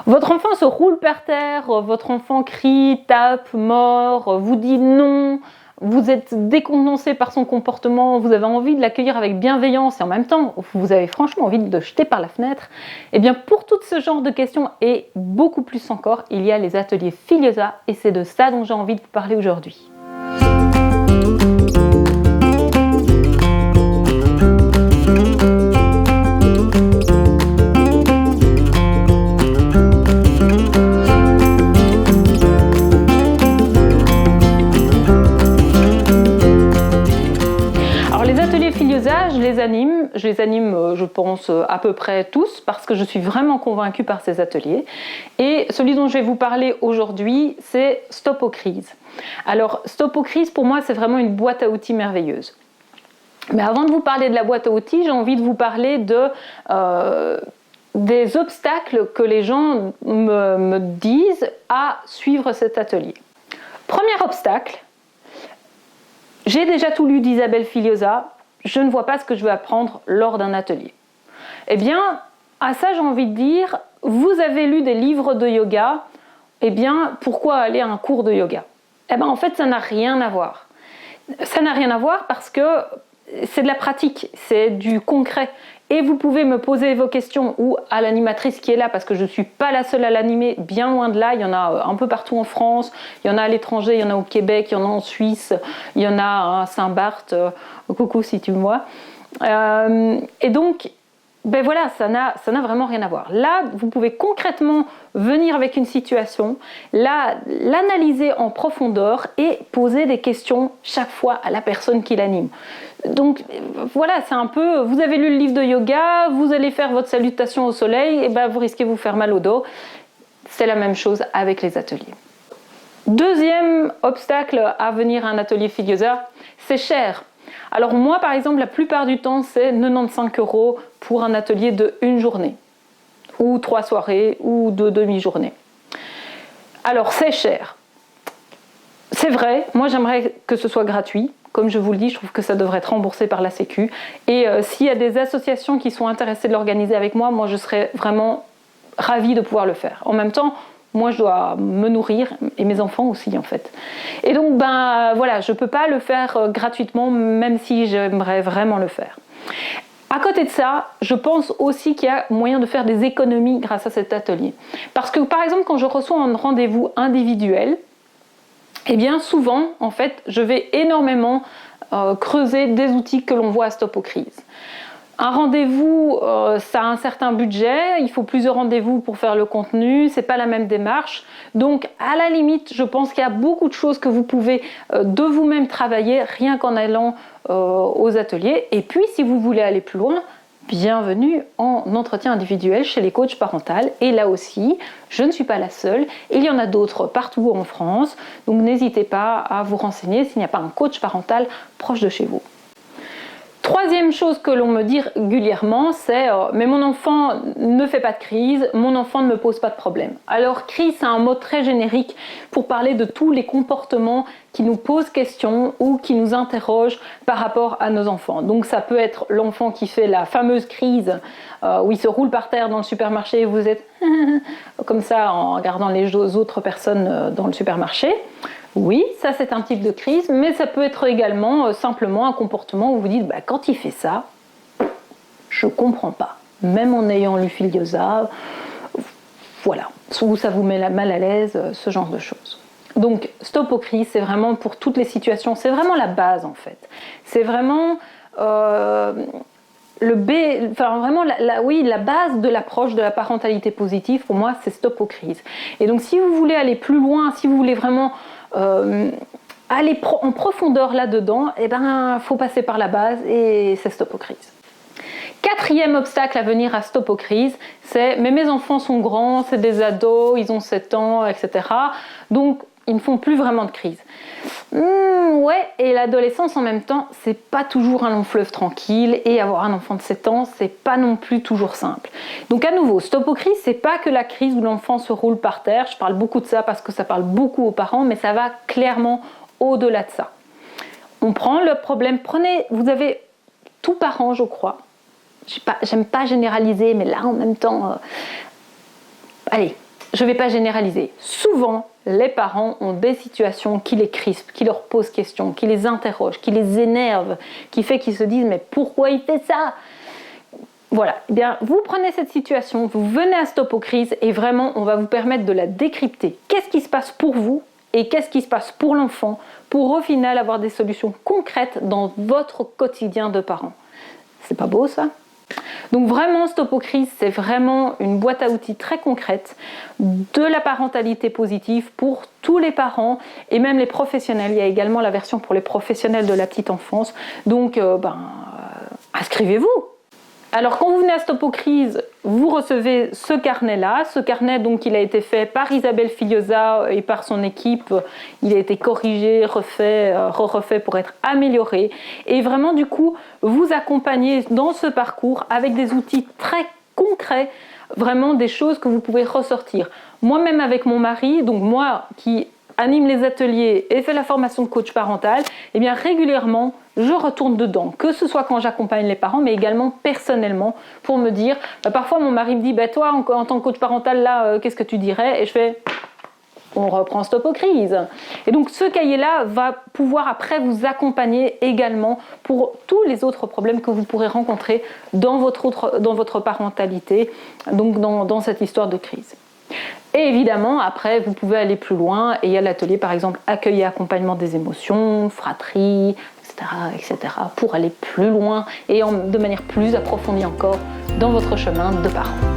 Votre enfant se roule par terre, votre enfant crie, tape, mord, vous dit non, vous êtes décontenancé par son comportement, vous avez envie de l'accueillir avec bienveillance et en même temps, vous avez franchement envie de le jeter par la fenêtre. Eh bien, pour tout ce genre de questions et beaucoup plus encore, il y a les ateliers Filiosa et c'est de ça dont j'ai envie de vous parler aujourd'hui. Je les anime, je pense, à peu près tous parce que je suis vraiment convaincue par ces ateliers. Et celui dont je vais vous parler aujourd'hui, c'est Stop aux crises. Alors, Stop aux crises, pour moi, c'est vraiment une boîte à outils merveilleuse. Mais avant de vous parler de la boîte à outils, j'ai envie de vous parler des obstacles que les gens me disent à suivre cet atelier. Premier obstacle, j'ai déjà tout lu d'Isabelle Filiosa. Je ne vois pas ce que je vais apprendre lors d'un atelier. Eh bien, à ça j'ai envie de dire, vous avez lu des livres de yoga, eh bien, pourquoi aller à un cours de yoga? Eh bien, en fait, ça n'a rien à voir. Ça n'a rien à voir parce que c'est de la pratique, c'est du concret. Et vous pouvez me poser vos questions ou à l'animatrice qui est là, parce que je ne suis pas la seule à l'animer, bien loin de là, il y en a un peu partout en France, il y en a à l'étranger, il y en a au Québec, il y en a en Suisse, il y en a à Saint-Barth, coucou si tu me vois. Et donc, ben voilà, ça n'a vraiment rien à voir. Là, vous pouvez concrètement venir avec une situation, l'analyser en profondeur et poser des questions chaque fois à la personne qui l'anime. Donc voilà, c'est un peu, vous avez lu le livre de yoga, vous allez faire votre salutation au soleil, et ben vous risquez de vous faire mal au dos. C'est la même chose avec les ateliers. Deuxième obstacle à venir à un atelier Filiosa, c'est cher. Alors moi par exemple, la plupart du temps, c'est 95 € pour un atelier de une journée, ou 3 soirées, ou 2 demi-journées. Alors c'est cher. C'est vrai, moi j'aimerais que ce soit gratuit. Comme je vous le dis, je trouve que ça devrait être remboursé par la Sécu. Et s'il y a des associations qui sont intéressées de l'organiser avec moi, moi je serais vraiment ravie de pouvoir le faire. En même temps, moi je dois me nourrir, et mes enfants aussi en fait. Et donc voilà, je ne peux pas le faire gratuitement, même si j'aimerais vraiment le faire. À côté de ça, je pense aussi qu'il y a moyen de faire des économies grâce à cet atelier. Parce que par exemple, quand je reçois un rendez-vous individuel, eh bien souvent, en fait, je vais énormément creuser des outils que l'on voit à Stop aux crises. Un rendez-vous, ça a un certain budget, il faut plusieurs rendez-vous pour faire le contenu, c'est pas la même démarche. Donc, à la limite, je pense qu'il y a beaucoup de choses que vous pouvez de vous-même travailler rien qu'en allant aux ateliers. Et puis, si vous voulez aller plus loin, bienvenue en entretien individuel chez les coachs parentales. Et là aussi, je ne suis pas la seule. Il y en a d'autres partout en France. Donc n'hésitez pas à vous renseigner s'il n'y a pas un coach parental proche de chez vous. Troisième chose que l'on me dit régulièrement, c'est mais mon enfant ne fait pas de crise, mon enfant ne me pose pas de problème. Alors crise, c'est un mot très générique pour parler de tous les comportements qui nous posent question ou qui nous interrogent par rapport à nos enfants. Donc ça peut être l'enfant qui fait la fameuse crise où il se roule par terre dans le supermarché et vous êtes comme ça en regardant les autres personnes dans le supermarché. Oui, ça c'est un type de crise, mais ça peut être également simplement un comportement où vous dites quand il fait ça, je comprends pas. Même en ayant lu Filiosa, voilà, ou ça vous met mal à l'aise, ce genre de choses. Donc Stop aux crises, c'est vraiment pour toutes les situations, c'est vraiment la base en fait. C'est vraiment la base de l'approche de la parentalité positive, pour moi, c'est Stop aux crises. Et donc si vous voulez aller plus loin, si vous voulez vraiment aller en profondeur là-dedans, faut passer par la base et c'est Stop aux crises. Quatrième obstacle à venir à Stop aux crises, c'est mais mes enfants sont grands, c'est des ados, ils ont 7 ans, etc. Donc ils ne font plus vraiment de crise. Ouais, et l'adolescence en même temps, c'est pas toujours un long fleuve tranquille, et avoir un enfant de 7 ans, c'est pas non plus toujours simple. Donc à nouveau, Stop aux crises, c'est pas que la crise où l'enfant se roule par terre, je parle beaucoup de ça parce que ça parle beaucoup aux parents, mais ça va clairement au-delà de ça. On prend le problème, vous avez tout parent, je crois, j'aime pas généraliser, mais là en même temps, allez, Je ne vais pas généraliser. Souvent, les parents ont des situations qui les crispent, qui leur posent question, qui les interrogent, qui les énervent, qui fait qu'ils se disent « mais pourquoi il fait ça ?» Voilà, eh bien, vous prenez cette situation, vous venez à Stop aux crises et vraiment, on va vous permettre de la décrypter. Qu'est-ce qui se passe pour vous et qu'est-ce qui se passe pour l'enfant pour au final avoir des solutions concrètes dans votre quotidien de parent. C'est pas beau ça ? Donc vraiment, Stop aux crises, c'est vraiment une boîte à outils très concrète de la parentalité positive pour tous les parents et même les professionnels. Il y a également la version pour les professionnels de la petite enfance. Donc, inscrivez-vous. Alors quand vous venez à Stop aux crises, vous recevez ce carnet-là. Ce carnet, donc, il a été fait par Isabelle Filiosa et par son équipe. Il a été corrigé, refait pour être amélioré. Et vraiment, du coup, vous accompagner dans ce parcours avec des outils très concrets, vraiment des choses que vous pouvez ressortir. Moi-même avec mon mari, donc moi qui anime les ateliers et fait la formation de coach parental, eh bien régulièrement, je retourne dedans, que ce soit quand j'accompagne les parents, mais également personnellement, pour me dire, parfois mon mari me dit, toi en tant que coach parental, là, qu'est-ce que tu dirais ? Et je fais, on reprend Stop aux crises. Et donc ce cahier-là va pouvoir après vous accompagner également pour tous les autres problèmes que vous pourrez rencontrer dans votre parentalité, donc dans cette histoire de crise. Et évidemment, après, vous pouvez aller plus loin et il y a l'atelier, par exemple, accueil et accompagnement des émotions, fratrie, etc., pour aller plus loin et de manière plus approfondie encore dans votre chemin de parent.